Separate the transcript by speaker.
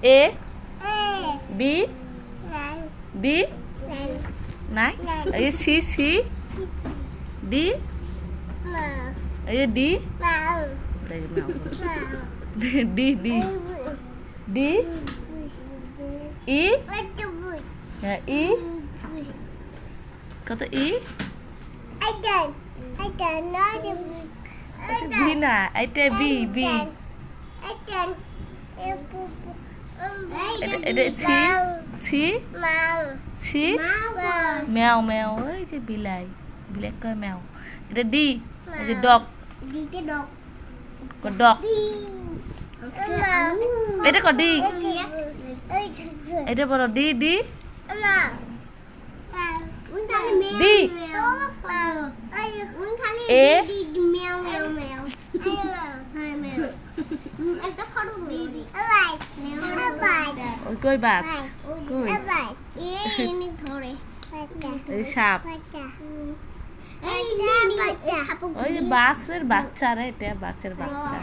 Speaker 1: A B B নাই এই C C D এই D D D D E হ্যাঁ ই কত ই বি না এটা বি বি এটা সি সি সি ম্যাও ম্যাও ওই যে বিলাই বিলাই কয় ম্যাও এটা ডি এই যে ডগ ডগ এটা ক ডি এটা বড় ডি ডি ডি এ ওই কই বাঘ কই এই সাপ ওই যে বাসের বাচ্চা রে এটা বাচ্চার বাচ্চা